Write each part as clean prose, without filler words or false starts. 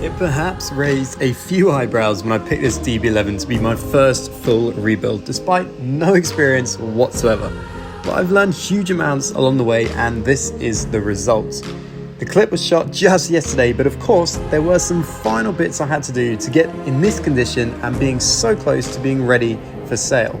It perhaps raised a few eyebrows when I picked this DB11 to be my first full rebuild, despite no experience whatsoever. But I've learned huge amounts along the way, and this is the result. The clip was shot just yesterday, but of course there were some final bits I had to do to get in this condition and being so close to being ready for sale.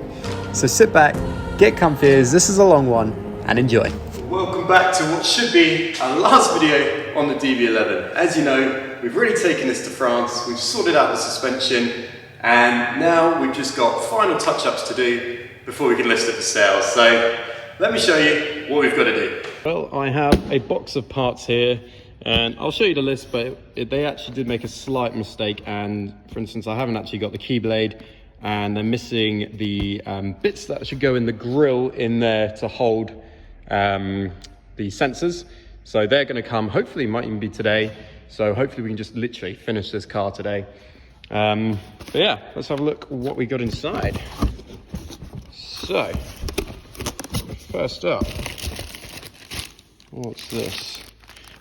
So sit back, get comfy as this is a long one, and enjoy. Welcome back to what should be our last video on the DB11. As you know, we've really taken this to France, we've sorted out the suspension, and now we've just got final touch-ups to do before we can list it for sale. So let me show you what we've got to do. Well, I have a box of parts here, and I'll show you the list, but they actually did make a slight mistake. And for instance, I haven't actually got the key blade, and they're missing the bits that should go in the grill in there to hold the sensors. So they're going to come, hopefully, might even be today. So hopefully we can just literally finish this car today. But yeah, let's have a look at what we got inside. So, first up, what's this?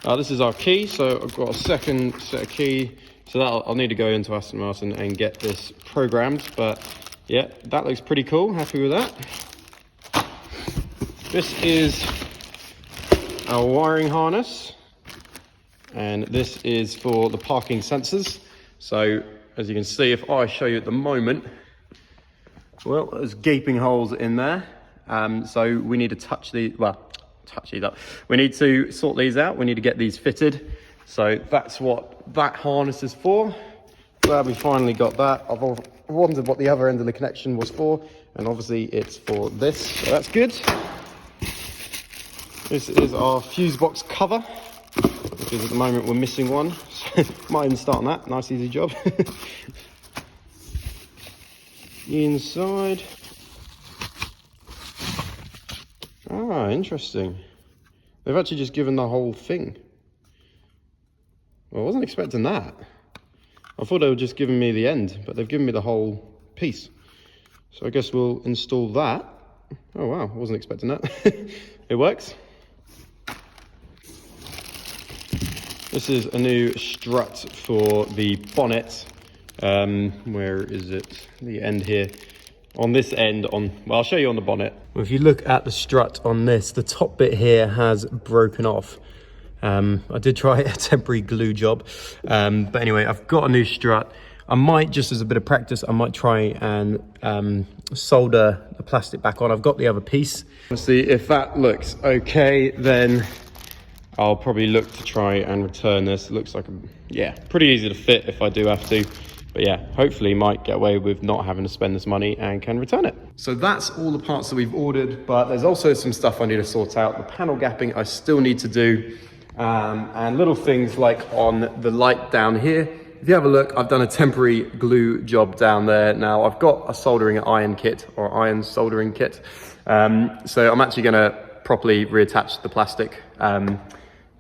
This is our key. So I've got a second set of key. So I'll need to go into Aston Martin and get this programmed. But yeah, that looks pretty cool. Happy with that. This is our wiring harness. And this is for the parking sensors. So as you can see, if I show you at the moment, well, there's gaping holes in there. So we need to touch these up. We need to sort these out. We need to get these fitted. So that's what that harness is for. Glad we finally got that. I've wondered what the other end of the connection was for, and obviously it's for this, so that's good. This is our fuse box cover, because at the moment we're missing one. So might even start on that. Nice easy job. Inside. Ah, interesting. They've actually just given the whole thing. Well, I wasn't expecting that. I thought they were just giving me the end, but they've given me the whole piece. So I guess we'll install that. Oh wow, I wasn't expecting that. It works. This is a new strut for the bonnet. Where is it? The end here. On this end, well, I'll show you on the bonnet. Well, if you look at the strut on this, the top bit here has broken off. I did try a temporary glue job, but anyway, I've got a new strut. I might, just as a bit of practice, I might try and solder the plastic back on. I've got the other piece. See if that looks okay, then I'll probably look to try and return this. It looks like, yeah, pretty easy to fit if I do have to. But yeah, hopefully might get away with not having to spend this money and can return it. So that's all the parts that we've ordered, but there's also some stuff I need to sort out. The panel gapping I still need to do, and little things like on the light down here. If you have a look, I've done a temporary glue job down there. Now I've got a soldering iron kit, or iron soldering kit. So I'm actually gonna properly reattach the plastic.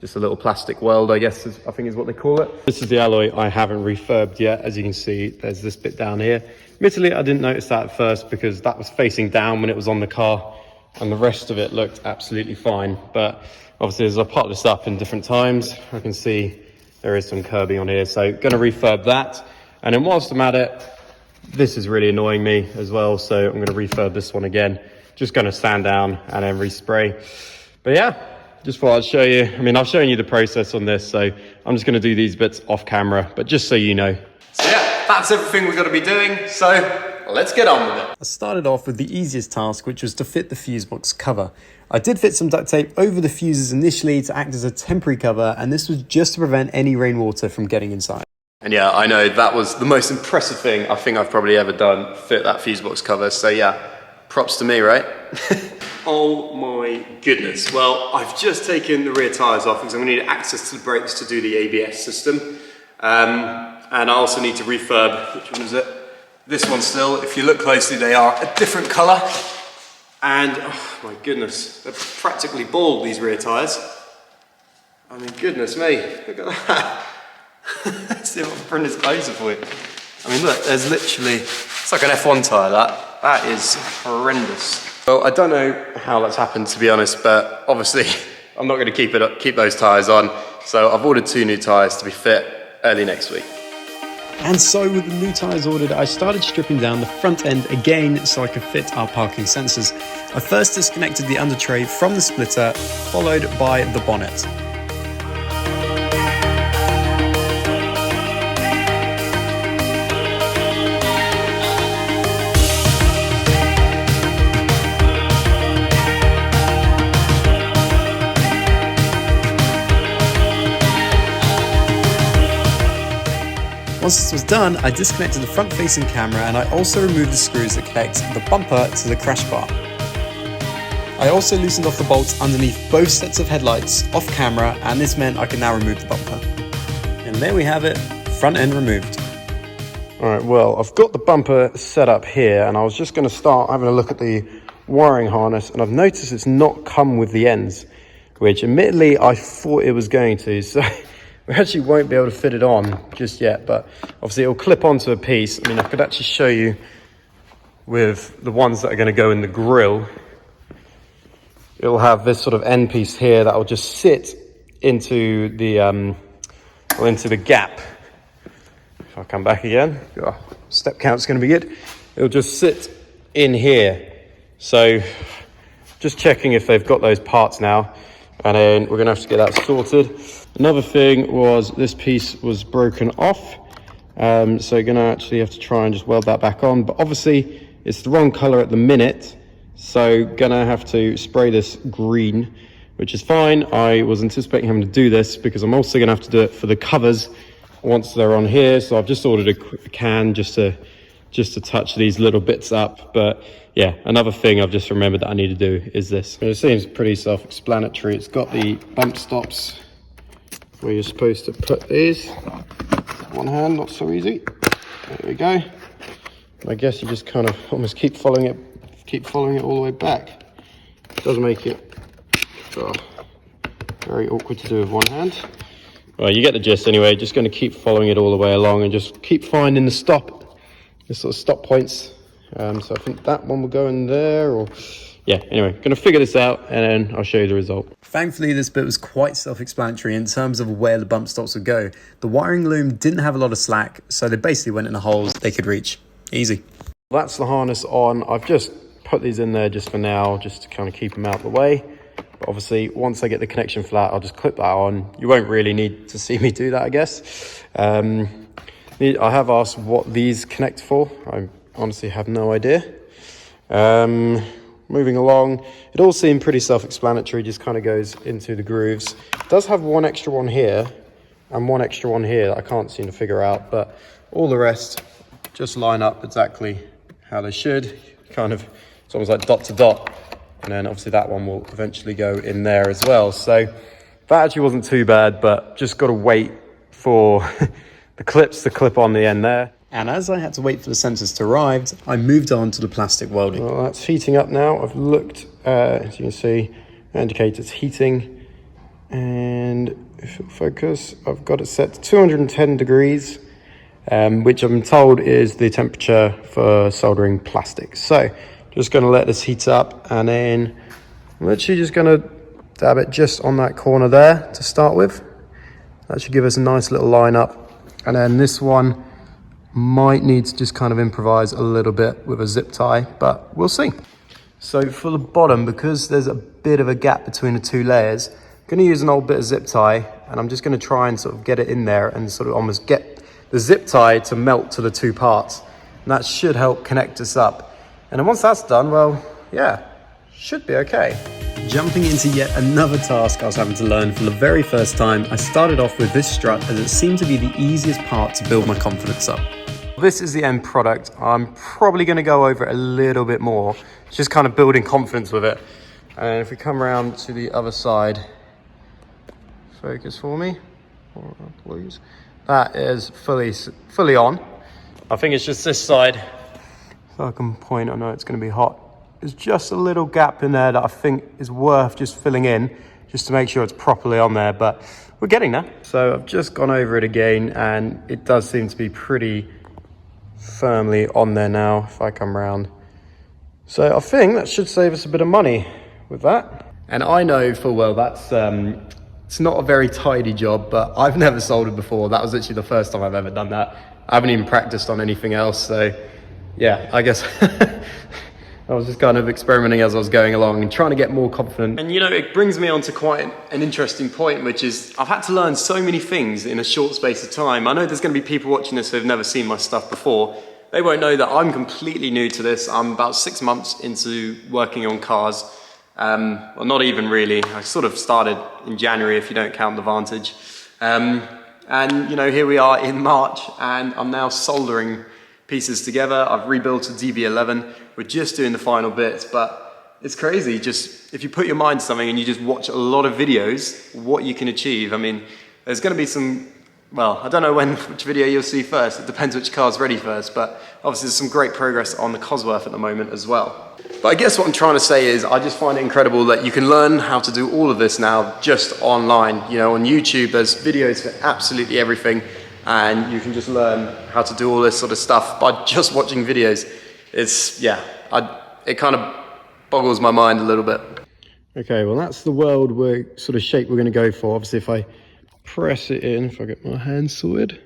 Just a little plastic weld, I guess, I think is what they call it. This is the alloy I haven't refurbed yet. As you can see, there's this bit down here. Admittedly, I didn't notice that at first because that was facing down when it was on the car, and the rest of it looked absolutely fine. But obviously, as I pot this up in different times, I can see there is some curbing on here. So gonna refurb that. And then whilst I'm at it, this is really annoying me as well. So I'm gonna refurb this one again. Just gonna sand down and then respray. But yeah. Just thought I'd show you. I mean, I've shown you the process on this, so I'm just going to do these bits off camera, but just so you know. So yeah, that's everything we've got to be doing, so let's get on with it. I started off with the easiest task, which was to fit the fuse box cover. I did fit some duct tape over the fuses initially to act as a temporary cover, and this was just to prevent any rainwater from getting inside. And yeah, I know that was the most impressive thing I think I've probably ever done, fit that fuse box cover, so yeah, props to me, right? Oh my goodness. Well, I've just taken the rear tyres off because I'm going to need access to the brakes to do the ABS system. And I also need to refurb, which one is it? This one still. If you look closely, they are a different colour. And, oh my goodness, they're practically bald, these rear tyres. I mean, goodness me, look at that. Let's see if I can print this closer for you. I mean, look, there's literally, it's like an F1 tyre, that. That is horrendous. Well, I don't know how that's happened, to be honest, but obviously I'm not going to keep those tyres on. So I've ordered 2 new tyres to be fit early next week. And so with the new tyres ordered, I started stripping down the front end again so I could fit our parking sensors. I first disconnected the under tray from the splitter, followed by the bonnet. Once this was done, I disconnected the front-facing camera and I also removed the screws that connect the bumper to the crash bar. I also loosened off the bolts underneath both sets of headlights off camera, and this meant I could now remove the bumper. And there we have it, front end removed. Alright, well, I've got the bumper set up here and I was just going to start having a look at the wiring harness, and I've noticed it's not come with the ends, which admittedly I thought it was going to, so we actually won't be able to fit it on just yet, but obviously it'll clip onto a piece. I mean, I could actually show you with the ones that are going to go in the grille. It'll have this sort of end piece here that will just sit into the gap. If I come back again, step count's going to be good. It'll just sit in here. So just checking if they've got those parts now, and then we're going to have to get that sorted. Another thing was this piece was broken off, so you're going to actually have to try and just weld that back on, but obviously it's the wrong color at the minute, so gonna have to spray this green, which is fine. I was anticipating having to do this because I'm also gonna have to do it for the covers once they're on here, so I've just ordered a can just to touch these little bits up. But yeah, another thing I've just remembered that I need to do is this. It seems pretty self-explanatory. It's got the bump stops where you're supposed to put these. One hand, not so easy. There we go. I guess you just kind of almost keep following it all the way back. It does make it very awkward to do with one hand. Well, you get the gist anyway. Just going to keep following it all the way along and just keep finding the sort of stop points. So I think that one will go in there, or yeah, anyway, going to figure this out and then I'll show you the result. Thankfully, this bit was quite self-explanatory in terms of where the bump stops would go. The wiring loom didn't have a lot of slack, so they basically went in the holes they could reach. Easy. That's the harness on. I've just put these in there just for now, just to kind of keep them out of the way. But obviously, once I get the connection flat, I'll just clip that on. You won't really need to see me do that, I guess. I have asked what these connect for. I honestly have no idea. Moving along, it all seemed pretty self-explanatory, just kind of goes into the grooves. It does have one extra one here and one extra one here that I can't seem to figure out, but all the rest just line up exactly how they should. Kind of, it's almost like dot to dot, and then obviously that one will eventually go in there as well. So that actually wasn't too bad, but just got to wait for the clips to clip on the end there. And as I had to wait for the sensors to arrive, I moved on to the plastic welding. Well, that's heating up now. I've looked, as you can see, indicator's heating. And if it'll focus, I've got it set to 210 degrees, which I'm told is the temperature for soldering plastic. So just going to let this heat up, and then I'm literally just going to dab it just on that corner there to start with. That should give us a nice little line up. And then this one might need to just kind of improvise a little bit with a zip tie, but we'll see. So for the bottom, because there's a bit of a gap between the two layers, I'm going to use an old bit of zip tie, and I'm just going to try and sort of get it in there and sort of almost get the zip tie to melt to the two parts. And that should help connect us up. And then once that's done, well, yeah, should be okay. Jumping into yet another task I was having to learn for the very first time, I started off with this strut as it seemed to be the easiest part to build my confidence up. This is the end product. I'm probably going to go over it a little bit more, just kind of building confidence with it. And if we come around to the other side, focus for me, please. That is fully on. I think it's just this side. If I can point, I know it's going to be hot. There's just a little gap in there that I think is worth just filling in, just to make sure it's properly on there, but we're getting there. So I've just gone over it again, and it does seem to be pretty firmly on there now if I come round. So I think that should save us a bit of money with that. And I know full well that's It's not a very tidy job, but I've never soldered before. That was literally the first time I've ever done that. I haven't even practiced on anything else, so yeah, I guess I was just kind of experimenting as I was going along and trying to get more confident. And you know, it brings me on to quite an interesting point, which is I've had to learn so many things in a short space of time. I know there's going to be people watching this who have never seen my stuff before. They won't know that I'm completely new to this. I'm about 6 months into working on cars. Well, not even really. I sort of started in January if you don't count the Vantage. And you know, here we are in March and I'm now soldering pieces together. I've rebuilt a DB11. We're just doing the final bits, but it's crazy. Just if you put your mind to something and you just watch a lot of videos, what you can achieve. I mean, there's going to be some, well, I don't know which video you'll see first. It depends which car's ready first, but obviously there's some great progress on the Cosworth at the moment as well. But I guess what I'm trying to say is I just find it incredible that you can learn how to do all of this now just online. You know, on YouTube, there's videos for absolutely everything, and you can just learn how to do all this sort of stuff by just watching videos. It's, yeah, it kind of boggles my mind a little bit. Okay, well that's the world sort of shape we're going to go for. Obviously if I press it in, if I get my hands sorted,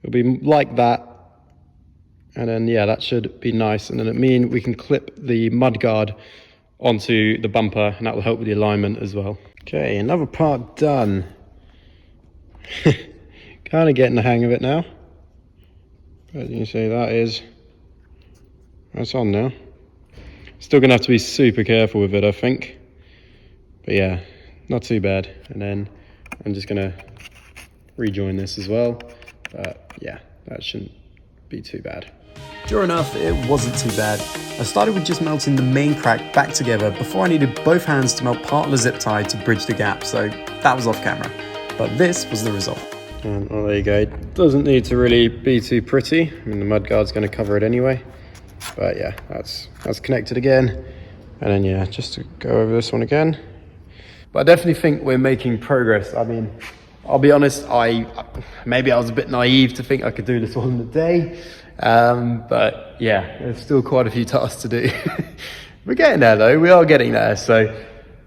it'll be like that. And then, yeah, that should be nice. And then it means we can clip the mudguard onto the bumper, and that will help with the alignment as well. Okay, another part done. Kind of getting the hang of it now. As you can see, that's on now. Still gonna have to be super careful with it, I think. But yeah, not too bad. And then I'm just gonna rejoin this as well. But yeah, that shouldn't be too bad. Sure enough, it wasn't too bad. I started with just melting the main crack back together before I needed both hands to melt part of the zip tie to bridge the gap, so that was off camera. But this was the result. And well, there you go. It doesn't need to really be too pretty. I mean, the mudguard's going to cover it anyway. But yeah, that's connected again. And then yeah, just to go over this one again. But I definitely think we're making progress. I mean, I'll be honest, maybe I was a bit naive to think I could do this all in a day. But yeah, there's still quite a few tasks to do. We're getting there though, we are getting there. So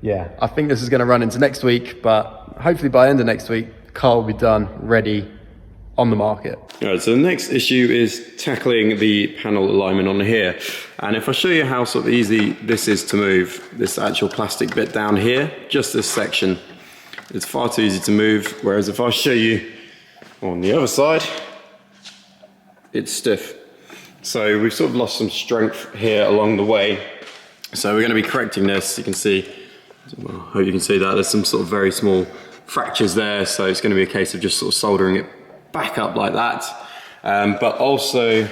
yeah, I think this is going to run into next week, but hopefully by the end of next week, the car will be done, ready, on the market. All right, so the next issue is tackling the panel alignment on here. And if I show you how sort of easy this is to move, this actual plastic bit down here, just this section, it's far too easy to move. Whereas if I show you on the other side, it's stiff. So we've sort of lost some strength here along the way. So we're going to be correcting this. You can see, well, I hope you can see that there's some sort of very small fractures there. So it's going to be a case of just sort of soldering it back up like that. But also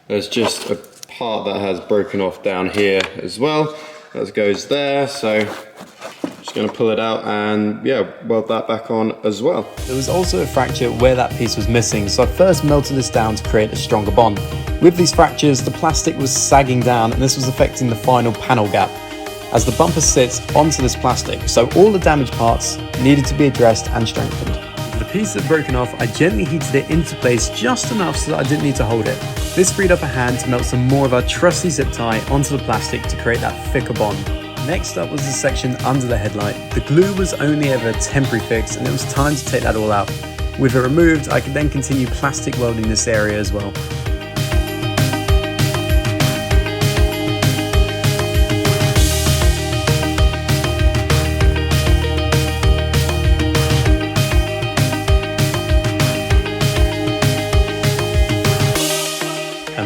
there's just a part that has broken off down here as well. That goes there. So just going to pull it out and yeah, weld that back on as well. There was also a fracture where that piece was missing, so I first melted this down to create a stronger bond. With these fractures, the plastic was sagging down and this was affecting the final panel gap as the bumper sits onto this plastic, so all the damaged parts needed to be addressed and strengthened. The piece that had broken off, I gently heated it into place just enough so that I didn't need to hold it. This freed up a hand to melt some more of our trusty zip tie onto the plastic to create that thicker bond. Next up was the section under the headlight. The glue was only ever a temporary fix and it was time to take that all out. With it removed, I could then continue plastic welding this area as well.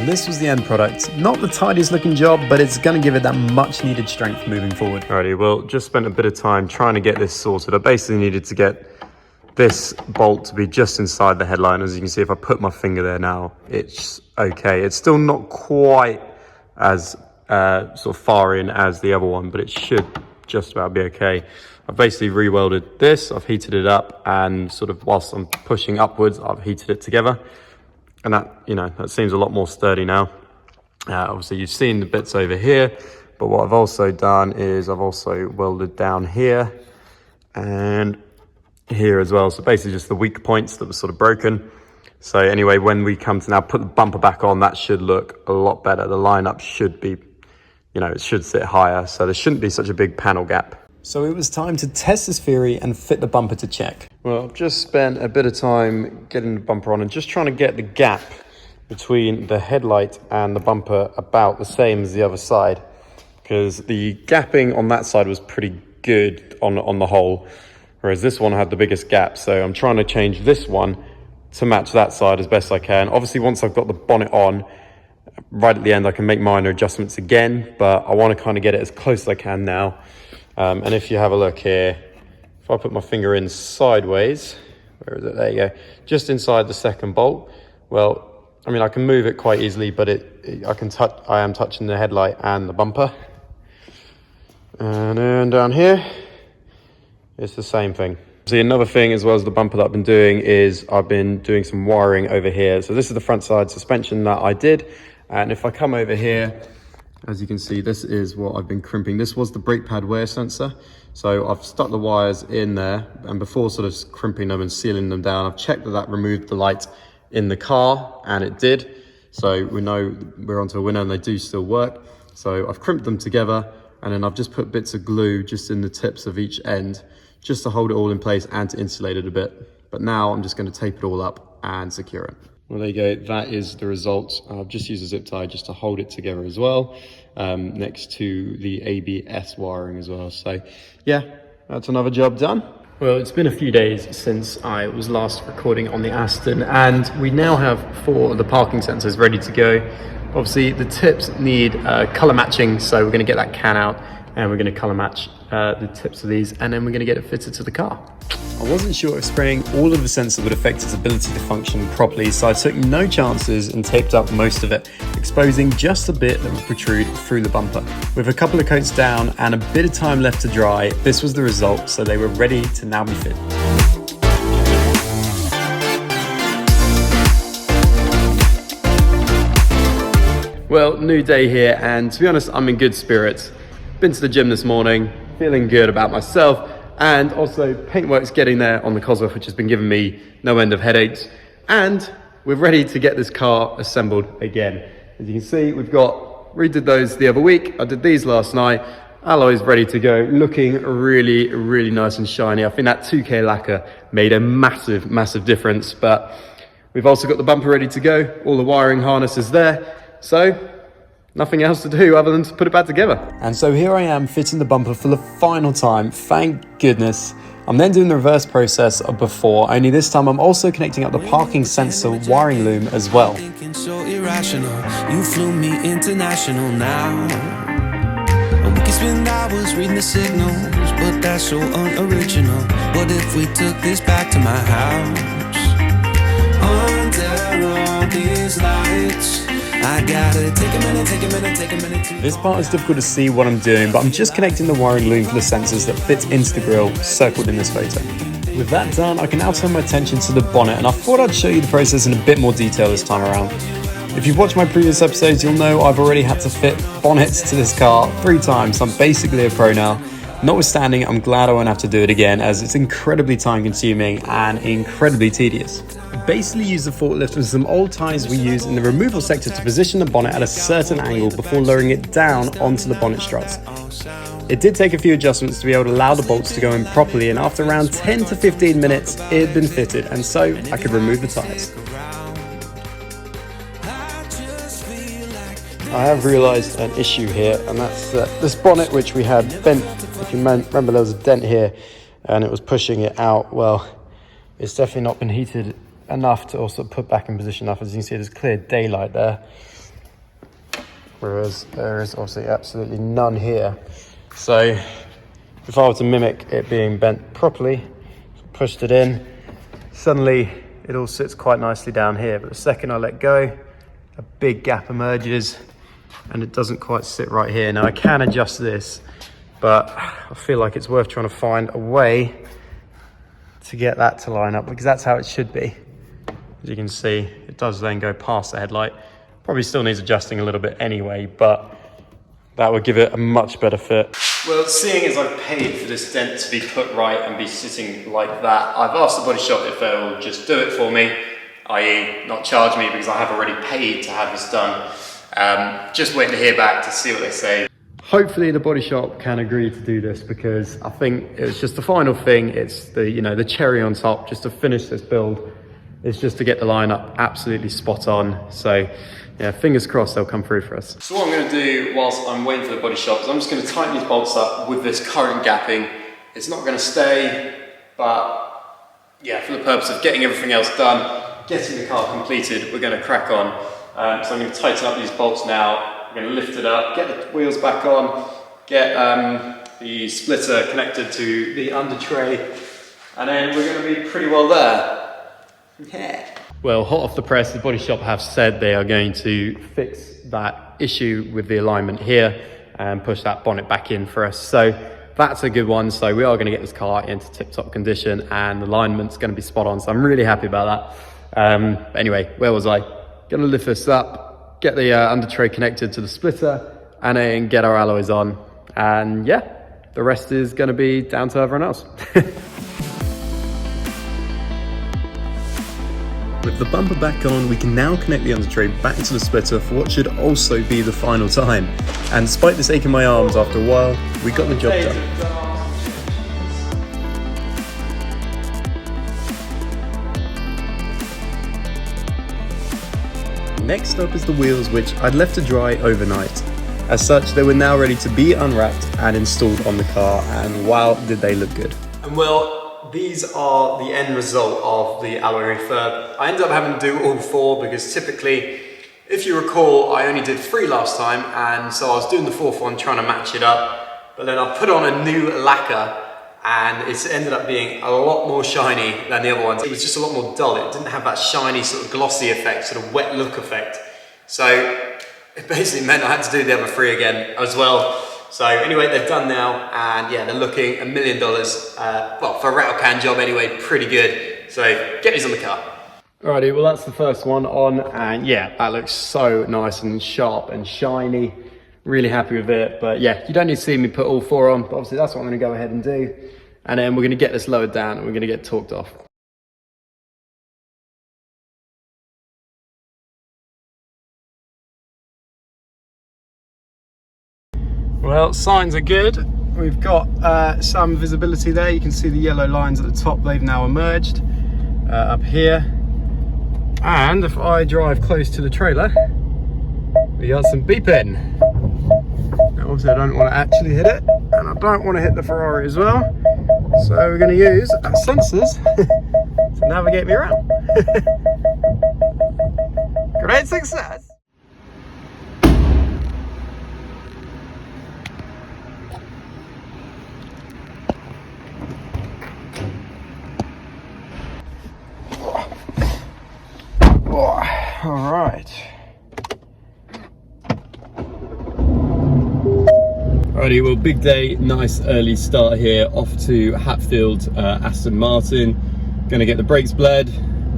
This was the end product. Not the tidiest looking job, but it's going to give it that much needed strength moving forward. Alrighty, well, just spent a bit of time trying to get this sorted. I basically needed to get this bolt to be just inside the headline. As you can see, if I put my finger there now, it's okay. It's still not quite as sort of far in as the other one, but it should just about be okay. I've basically re-welded this, I've heated it up, and sort of whilst I'm pushing upwards, I've heated it together. And that, you know, that seems a lot more sturdy now. Obviously you've seen the bits over here, but what I've also done is I've also welded down here and here as well. So basically just the weak points that were sort of broken. So anyway, when we come to now put the bumper back on, that should look a lot better. The lineup should be, you know, it should sit higher. So there shouldn't be such a big panel gap. So it was time to test this theory and fit the bumper to check. Well, I've just spent a bit of time getting the bumper on and just trying to get the gap between the headlight and the bumper about the same as the other side, because the gapping on that side was pretty good on the whole, whereas this one had the biggest gap. So I'm trying to change this one to match that side as best I can. Obviously, once I've got the bonnet on, right at the end, I can make minor adjustments again, but I want to kind of get it as close as I can now. And if you have a look here, if I put my finger in sideways, where is it? There you go. Just inside the second bolt. Well, I mean, I can move it quite easily, but I am touching the headlight and the bumper. And then down here, it's the same thing. See, another thing as well as the bumper that I've been doing is I've been doing some wiring over here. So this is the front side suspension that I did. And if I come over here, as you can see, this is what I've been crimping. This was the brake pad wear sensor. So I've stuck the wires in there, and before sort of crimping them and sealing them down, I've checked that removed the light in the car, and it did. So we know we're onto a winner and they do still work. So I've crimped them together, and then I've just put bits of glue just in the tips of each end, just to hold it all in place and to insulate it a bit. But now I'm just going to tape it all up and secure it. Well, there you go. That is the result. I've just used a zip tie just to hold it together as well, next to the ABS wiring as well. So yeah, that's another job done. Well, it's been a few days since I was last recording on the Aston, and we now have 4 of the parking sensors ready to go. Obviously, the tips need color matching, so we're going to get that can out and we're going to color match the tips of these, and then we're going to get it fitted to the car. I wasn't sure if spraying all of the sensor would affect its ability to function properly, so I took no chances and taped up most of it, exposing just a bit that would protrude through the bumper. With a couple of coats down and a bit of time left to dry, this was the result, so they were ready to now be fit. Well, new day here, and to be honest, I'm in good spirits. Been to the gym this morning, feeling good about myself. And also paintwork's getting there on the Cosworth, which has been giving me no end of headaches. And we're ready to get this car assembled again. As you can see, redid those the other week. I did these last night. Alloy's ready to go, looking really, really nice and shiny. I think that 2K lacquer made a massive, massive difference. But we've also got the bumper ready to go. All the wiring harness is there. So nothing else to do other than to put it back together. And so here I am fitting the bumper for the final time, thank goodness. I'm then doing the reverse process of before, only this time I'm also connecting up the parking sensor wiring loom as well. So irrational, you flew me international now. And we can spend hours reading the signals, but that's so unoriginal. What if we took this back to my house? Under all these lights, I gotta take a minute. This part is difficult to see what I'm doing, but I'm just connecting the wiring loom for the sensors that fits into the grille, circled in this photo. With that done, I can now turn my attention to the bonnet, and I thought I'd show you the process in a bit more detail this time around. If you've watched my previous episodes, you'll know I've already had to fit bonnets to this car 3 times, so I'm basically a pro now. Notwithstanding, I'm glad I won't have to do it again, as it's incredibly time consuming and incredibly tedious. I basically use the forklift with some old ties we use in the removal sector to position the bonnet at a certain angle before lowering it down onto the bonnet struts. It did take a few adjustments to be able to allow the bolts to go in properly, and after around 10 to 15 minutes it had been fitted, and so I could remove the ties. I have realised an issue here, and that's this bonnet which we had bent. If you remember, there was a dent here and it was pushing it out. Well, it's definitely not been heated enough to also put back in position enough. As you can see, there's clear daylight there, whereas there is obviously absolutely none here. So if I were to mimic it being bent properly, pushed it in, suddenly it all sits quite nicely down here. But the second I let go, a big gap emerges and it doesn't quite sit right here. Now I can adjust this, but I feel like it's worth trying to find a way to get that to line up, because that's how it should be. As you can see, it does then go past the headlight. Probably still needs adjusting a little bit anyway, but that would give it a much better fit. Well, seeing as I've paid for this dent to be put right and be sitting like that, I've asked the body shop if they'll just do it for me, i.e. not charge me, because I have already paid to have this done. Just waiting to hear back to see what they say. Hopefully the body shop can agree to do this, because I think it's just the final thing. It's the, you know, the cherry on top just to finish this build. It's just to get the lineup absolutely spot on. So yeah, fingers crossed they'll come through for us. So what I'm going to do whilst I'm waiting for the body shop is I'm just going to tighten these bolts up with this current gapping. It's not going to stay, but yeah, for the purpose of getting everything else done, getting the car completed, we're going to crack on. So I'm going to tighten up these bolts now. I'm going to lift it up, get the wheels back on, get the splitter connected to the under tray, and then we're going to be pretty well there. Yeah. Well, hot off the press, the body shop have said they are going to fix that issue with the alignment here and push that bonnet back in for us. So that's a good one. So we are going to get this car into tip-top condition and the alignment's going to be spot on. So I'm really happy about that. Anyway, where was I? Going to lift this up, get the under tray connected to the splitter, and then get our alloys on. And yeah, the rest is going to be down to everyone else. With the bumper back on, we can now connect the under tray back to the splitter for what should also be the final time. And despite this ache in my arms after a while, we got the job done. Next up is the wheels, which I'd left to dry overnight. As such, they were now ready to be unwrapped and installed on the car, and wow, did they look good. And well, these are the end result of the alloy refurb. I ended up having to do all 4 because typically, if you recall, I only did 3 last time, and so I was doing the 4th one trying to match it up, but then I put on a new lacquer and it's ended up being a lot more shiny than the other ones. It was just a lot more dull. It didn't have that shiny sort of glossy effect, sort of wet look effect. So it basically meant I had to do the other 3 again as well. So anyway, they're done now, and yeah, they're looking $1 million. Well, for a rattle can job anyway, pretty good. So get these on the car. Alrighty, well that's the first one on, and yeah, that looks so nice and sharp and shiny. Really happy with it, but yeah, you don't need to see me put all 4 on, but obviously that's what I'm going to go ahead and do. And then we're going to get this lowered down and we're going to get torqued off. Well, signs are good. We've got some visibility there. You can see the yellow lines at the top. They've now emerged up here. And if I drive close to the trailer, we got some beeping. Now, obviously I don't want to actually hit it, and I don't want to hit the Ferrari as well. So we're going to use our sensors to navigate me around. Great success! All right. Alrighty, well, big day, nice early start here, off to Hatfield, Aston Martin. Gonna get the brakes bled,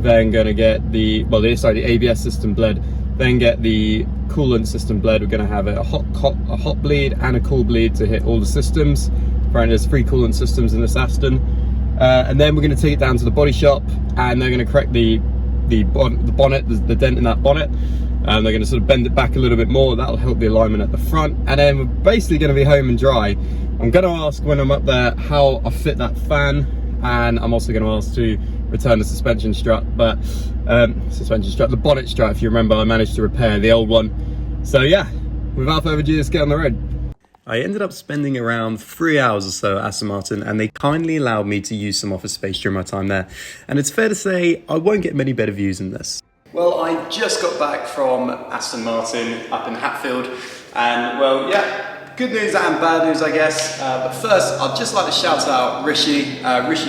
then gonna get the ABS system bled, then get the coolant system bled. We're gonna have a hot bleed and a cool bleed to hit all the systems. Apparently there's 3 coolant systems in this Aston. And then we're gonna take it down to the body shop, and they're gonna correct the bonnet, the dent in that bonnet. They're going to sort of bend it back a little bit more. That'll help the alignment at the front, and then we're basically going to be home and dry. I'm going to ask when I'm up there how I fit that fan, and I'm also going to ask to return the suspension strut, but the bonnet strut, if you remember, I managed to repair the old one. So yeah, without further ado, let's get on the road. I ended up spending around 3 hours or so at Aston Martin, and they kindly allowed me to use some office space during my time there. And it's fair to say, I won't get many better views than this. Well, I just got back from Aston Martin up in Hatfield, and well, yeah, good news and bad news, I guess. But first, I'd just like to shout out Rishi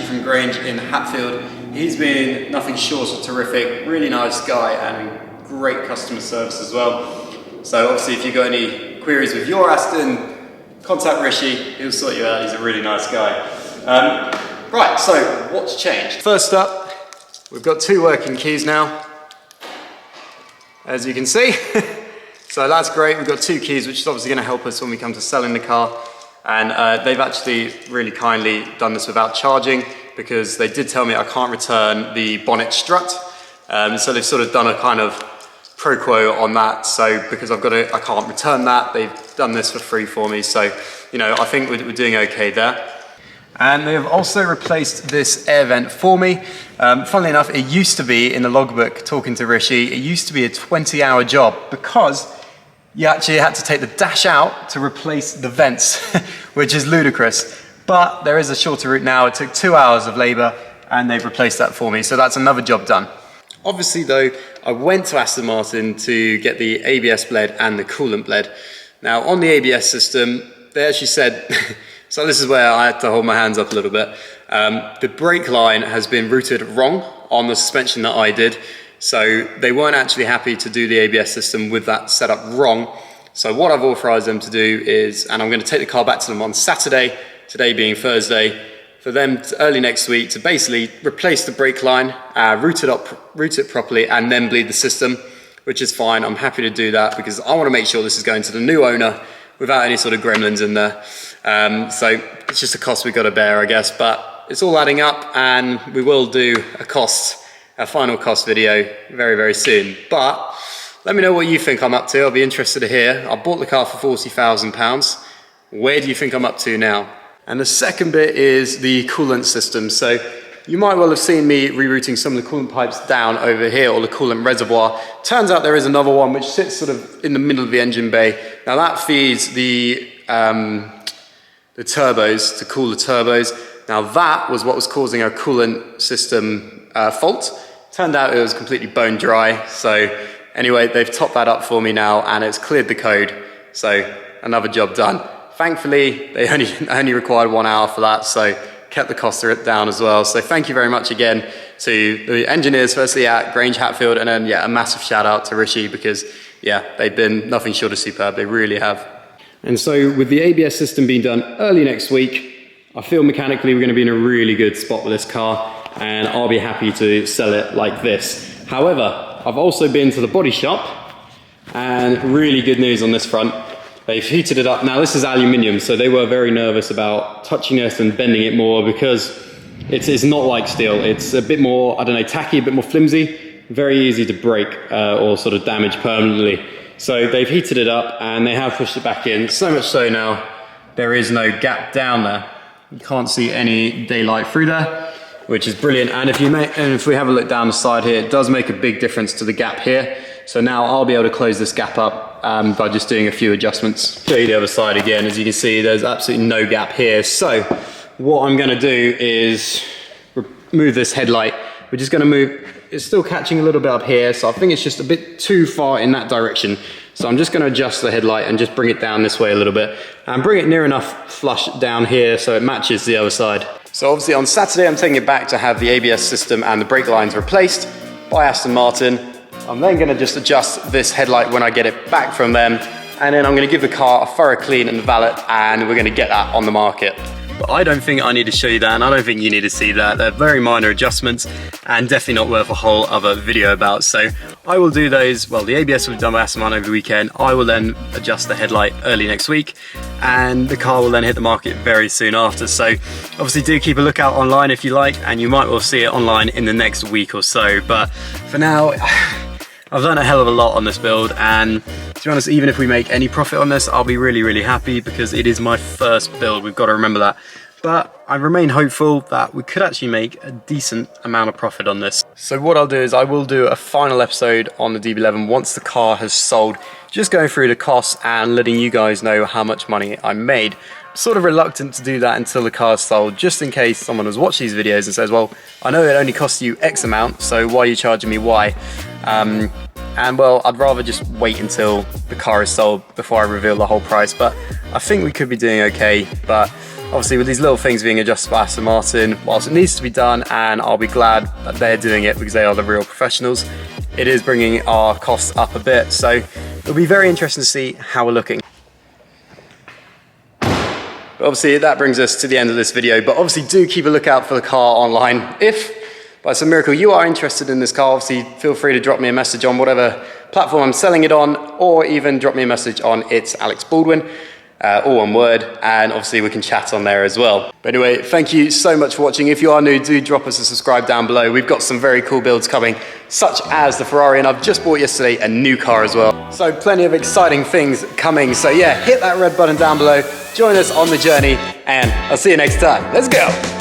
from Grange in Hatfield. He's been nothing short of terrific, really nice guy, and great customer service as well. So obviously, if you've got any queries with your Aston, contact Rishi, he'll sort you out. He's a really nice guy. Right, so what's changed? First up, we've got 2 working keys now, as you can see. So that's great. We've got 2 keys, which is obviously going to help us when we come to selling the car. And they've actually really kindly done this without charging, because they did tell me I can't return the bonnet strut. So they've sort of done a kind of pro quo on that. So because I can't return that, they've done this for free for me. So, you know, I think we're doing okay there. And they have also replaced this air vent for me. Funnily enough, it used to be, in the logbook, talking to Rishi, it used to be a 20-hour job because you actually had to take the dash out to replace the vents, which is ludicrous. But there is a shorter route now. It took 2 hours of labor and they've replaced that for me. So that's another job done. Obviously though, I went to Aston Martin to get the ABS blade and the coolant blade. Now on the ABS system, they actually said, so this is where I had to hold my hands up a little bit. The brake line has been routed wrong on the suspension that I did. So they weren't actually happy to do the ABS system with that set up wrong. So what I've authorized them to do is, and I'm going to take the car back to them on Saturday, today being Thursday, for them early next week to basically replace the brake line, route it properly, and then bleed the system, which is fine. I'm happy to do that because I want to make sure this is going to the new owner without any sort of gremlins in there. So it's just a cost we've got to bear, I guess, but it's all adding up, and we will do a final cost video very, very soon. But let me know what you think I'm up to. I'll be interested to hear. I bought the car for £40,000. Where do you think I'm up to now? And the second bit is the coolant system. So you might well have seen me rerouting some of the coolant pipes down over here, or the coolant reservoir. Turns out there is another one which sits sort of in the middle of the engine bay. Now that feeds the turbos, to cool the turbos. Now that was what was causing our coolant system fault. Turned out it was completely bone dry. So anyway, they've topped that up for me now and it's cleared the code. So another job done. Thankfully, they only required 1 hour for that, so kept the cost down as well. So thank you very much again to the engineers, firstly at Grange Hatfield, and then a massive shout out to Rishi because they've been nothing short of superb. They really have. And so with the ABS system being done early next week, I feel mechanically we're going to be in a really good spot with this car, and I'll be happy to sell it like this. However, I've also been to the body shop, and really good news on this front. They've heated it up. Now this is aluminium, so they were very nervous about touching it and bending it more because it's not like steel. It's a bit more, I don't know, tacky, a bit more flimsy, very easy to break or sort of damage permanently. So they've heated it up and they have pushed it back in, so much so now there is no gap down there. You can't see any daylight through there, which is brilliant. And if we have a look down the side here, it does make a big difference to the gap here. So now I'll be able to close this gap up by just doing a few adjustments. Show you the other side again. As you can see, there's absolutely no gap here. So what I'm going to do is remove this headlight. We're just going to move, it's still catching a little bit up here, so I think it's just a bit too far in that direction. So I'm just going to adjust the headlight and just bring it down this way a little bit and bring it near enough flush down here so it matches the other side. So obviously on Saturday I'm taking it back to have the ABS system and the brake lines replaced by Aston Martin. I'm then going to just adjust this headlight when I get it back from them, and then I'm going to give the car a thorough clean and valet, and we're going to get that on the market. But I don't think I need to show you that, and I don't think you need to see that. They're very minor adjustments and definitely not worth a whole other video about. So I will do those, well, the ABS will be done by Aston Martin over the weekend. I will then adjust the headlight early next week, and the car will then hit the market very soon after. So obviously do keep a lookout online if you like, and you might well see it online in the next week or so. But for now, I've done a hell of a lot on this build, and to be honest, even if we make any profit on this, I'll be really, really happy because it is my first build. We've got to remember that. But I remain hopeful that we could actually make a decent amount of profit on this. So what I'll do is I will do a final episode on the DB11 once the car has sold, just going through the costs and letting you guys know how much money I made. I'm sort of reluctant to do that until the car's sold, just in case someone has watched these videos and says, well, I know it only costs you X amount, so why are you charging me Y? And well, I'd rather just wait until the car is sold before I reveal the whole price, but I think we could be doing okay. But obviously with these little things being adjusted by Aston Martin, whilst it needs to be done, and I'll be glad that they're doing it because they are the real professionals, it is bringing our costs up a bit. So it'll be very interesting to see how we're looking. But obviously that brings us to the end of this video, but obviously do keep a lookout for the car online. If by some miracle you are interested in this car, obviously feel free to drop me a message on whatever platform I'm selling it on, or even drop me a message on It's Alex Baldwin. all one word, and obviously we can chat on there as well. But anyway, thank you so much for watching. If you are new, do drop us a subscribe down below. We've got some very cool builds coming, such as the Ferrari, and I've just bought yesterday a new car as well. So plenty of exciting things coming. So yeah, hit that red button down below, join us on the journey, and I'll see you next time. Let's go.